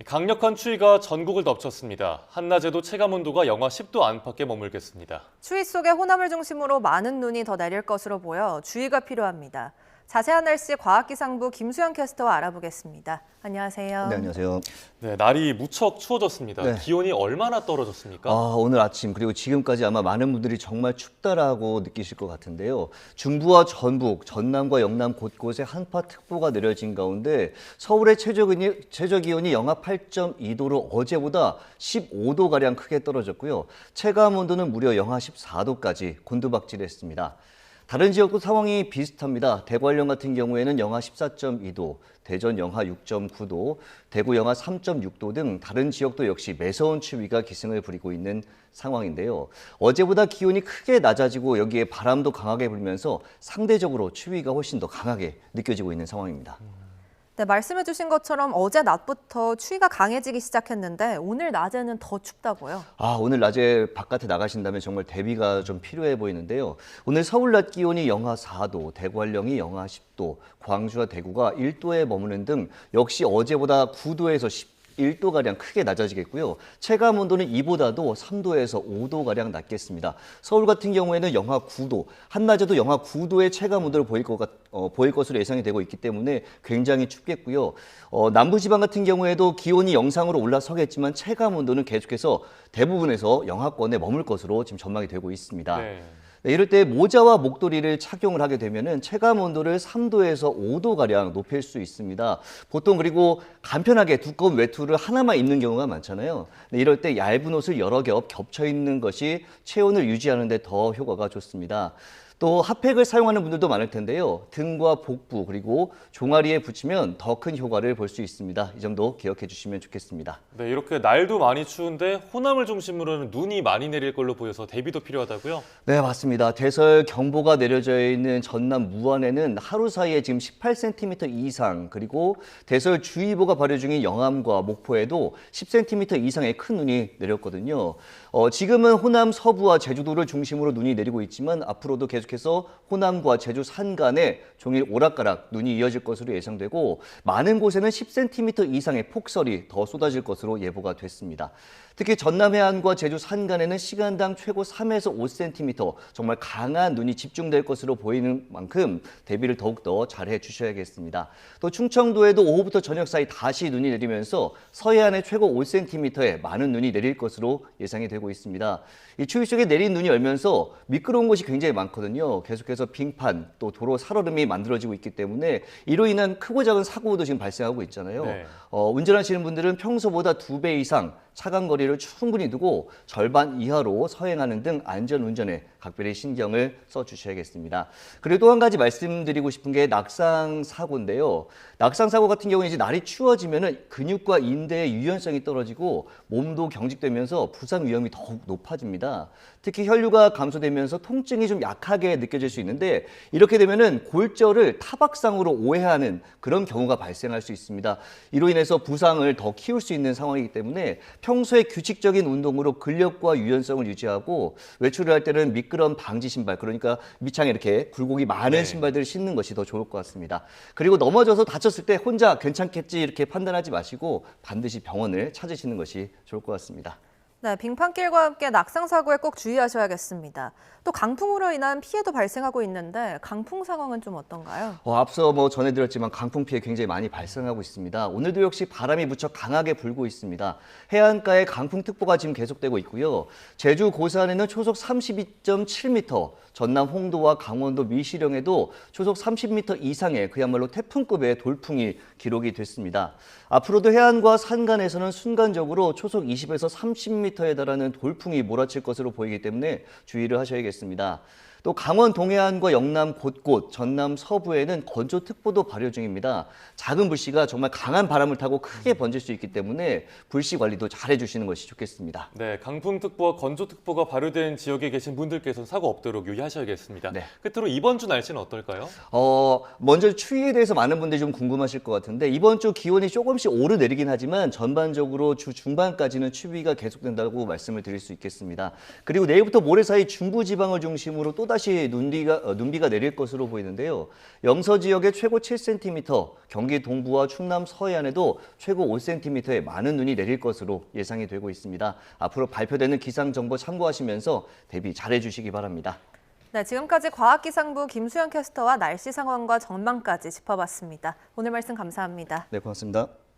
강력한 추위가 전국을 덮쳤습니다. 한낮에도 체감온도가 영하 10도 안팎에 머물겠습니다. 추위 속에 호남을 중심으로 많은 눈이 더 내릴 것으로 보여 주의가 필요합니다. 자세한 날씨 과학기상부 김수영 캐스터와 알아보겠습니다. 안녕하세요. 네, 안녕하세요. 네, 날이 무척 추워졌습니다. 네. 기온이 얼마나 떨어졌습니까? 오늘 아침 그리고 지금까지 아마 많은 분들이 정말 춥다라고 느끼실 것 같은데요. 중부와 전북, 전남과 영남 곳곳에 한파특보가 내려진 가운데 서울의 최저기온이 영하 8.2도로 어제보다 15도가량 크게 떨어졌고요. 체감온도는 무려 영하 14도까지 곤두박질했습니다. 다른 지역도 상황이 비슷합니다. 대관령 같은 경우에는 영하 14.2도, 대전 영하 6.9도, 대구 영하 3.6도 등 다른 지역도 역시 매서운 추위가 기승을 부리고 있는 상황인데요. 어제보다 기온이 크게 낮아지고 여기에 바람도 강하게 불면서 상대적으로 추위가 훨씬 더 강하게 느껴지고 있는 상황입니다. 네, 말씀해 주신 것처럼 어제 낮부터 추위가 강해지기 시작했는데 오늘 낮에는 더 춥다고요? 오늘 낮에 바깥에 나가신다면 정말 대비가 좀 필요해 보이는데요. 오늘 서울 낮 기온이 영하 4도, 대관령이 영하 10도, 광주와 대구가 1도에 머무는 등 역시 어제보다 9도에서 11도가량 크게 낮아지겠고요. 체감 온도는 이보다도 3도에서 5도가량 낮겠습니다. 서울 같은 경우에는 영하 9도, 한낮에도 영하 9도의 체감 온도를 보일 것으로 예상이 되고 있기 때문에 굉장히 춥겠고요. 남부지방 같은 경우에도 기온이 영상으로 올라서겠지만 체감 온도는 계속해서 대부분에서 영하권에 머물 것으로 지금 전망이 되고 있습니다. 네. 네, 이럴 때 모자와 목도리를 착용을 하게 되면은 체감 온도를 3도에서 5도가량 높일 수 있습니다. 보통 그리고 간편하게 두꺼운 외투를 하나만 입는 경우가 많잖아요. 네, 이럴 때 얇은 옷을 여러 겹 겹쳐 입는 것이 체온을 유지하는 데 더 효과가 좋습니다. 또 핫팩을 사용하는 분들도 많을 텐데요. 등과 복부 그리고 종아리에 붙이면 더 큰 효과를 볼 수 있습니다. 이 점도 기억해 주시면 좋겠습니다. 네, 이렇게 날도 많이 추운데 호남을 중심으로는 눈이 많이 내릴 걸로 보여서 대비도 필요하다고요? 네, 맞습니다. 대설 경보가 내려져 있는 전남 무안에는 하루 사이에 지금 18cm 이상, 그리고 대설 주의보가 발효 중인 영암과 목포에도 10cm 이상의 큰 눈이 내렸거든요. 지금은 호남 서부와 제주도를 중심으로 눈이 내리고 있지만 앞으로도 계속해서 호남과 제주 산간에 종일 오락가락 눈이 이어질 것으로 예상되고 많은 곳에는 10cm 이상의 폭설이 더 쏟아질 것으로 예보가 됐습니다. 특히 전남 해안과 제주 산간에는 시간당 최고 3에서 5cm 정말 강한 눈이 집중될 것으로 보이는 만큼 대비를 더욱더 잘해 주셔야겠습니다. 또 충청도에도 오후부터 저녁 사이 다시 눈이 내리면서 서해안에 최고 5cm의 많은 눈이 내릴 것으로 예상이 되고 있습니다. 이 추위 속에 내린 눈이 얼면서 미끄러운 곳이 굉장히 많거든요. 계속해서 빙판, 또 도로 살얼음이 만들어지고 있기 때문에 이로 인한 크고 작은 사고도 지금 발생하고 있잖아요. 네. 운전하시는 분들은 평소보다 2배 이상 차간 거리를 충분히 두고 절반 이하로 서행하는 등 안전운전에 각별히 신경을 써주셔야겠습니다. 그리고 또 한 가지 말씀드리고 싶은 게 낙상 사고인데요. 낙상 사고 같은 경우에 이제 날이 추워지면은 근육과 인대의 유연성이 떨어지고 몸도 경직되면서 부상 위험이 더욱 높아집니다. 특히 혈류가 감소되면서 통증이 좀 약하게 느껴질 수 있는데 이렇게 되면은 골절을 타박상으로 오해하는 그런 경우가 발생할 수 있습니다. 이로 인해서 부상을 더 키울 수 있는 상황이기 때문에 평소에 규칙적인 운동으로 근력과 유연성을 유지하고 외출을 할 때는 미끄럼 방지 신발, 그러니까 밑창에 이렇게 굴곡이 많은 신발들을 신는 것이 더 좋을 것 같습니다. 그리고 넘어져서 다쳤을 때 혼자 괜찮겠지 이렇게 판단하지 마시고 반드시 병원을 찾으시는 것이 좋을 것 같습니다. 네, 빙판길과 함께 낙상 사고에 꼭 주의하셔야겠습니다. 또 강풍으로 인한 피해도 발생하고 있는데 강풍 상황은 좀 어떤가요? 앞서 전해드렸지만 강풍 피해 굉장히 많이 발생하고 있습니다. 오늘도 역시 바람이 무척 강하게 불고 있습니다. 해안가에 강풍특보가 지금 계속되고 있고요. 제주 고산에는 초속 32.7m, 전남 홍도와 강원도 미시령에도 초속 30m 이상의 그야말로 태풍급의 돌풍이 기록이 됐습니다. 앞으로도 해안과 산간에서는 순간적으로 초속 20에서 30m에 달하는 돌풍이 몰아칠 것으로 보이기 때문에 주의를 하셔야겠습니다. 또 강원 동해안과 영남 곳곳, 전남 서부에는 건조특보도 발효 중입니다. 작은 불씨가 정말 강한 바람을 타고 크게 번질 수 있기 때문에 불씨 관리도 잘 해주시는 것이 좋겠습니다. 네, 강풍특보와 건조특보가 발효된 지역에 계신 분들께서는 사고 없도록 유의하셔야겠습니다. 네. 끝으로 이번 주 날씨는 어떨까요? 먼저 추위에 대해서 많은 분들이 좀 궁금하실 것 같은데 이번 주 기온이 조금씩 오르내리긴 하지만 전반적으로 주 중반까지는 추위가 계속된다고 말씀을 드릴 수 있겠습니다. 그리고 내일부터 모레 사이 중부지방을 중심으로 또다시 또다시 눈비가 내릴 것으로 보이는데요. 영서 지역에 최고 7cm, 경기 동부와 충남 서해안에도 최고 5cm의 많은 눈이 내릴 것으로 예상이 되고 있습니다. 앞으로 발표되는 기상 정보 참고하시면서 대비 잘해 주시기 바랍니다. 네, 지금까지 과학기상부 김수현 캐스터와 날씨 상황과 전망까지 짚어봤습니다. 오늘 말씀 감사합니다. 네, 고맙습니다.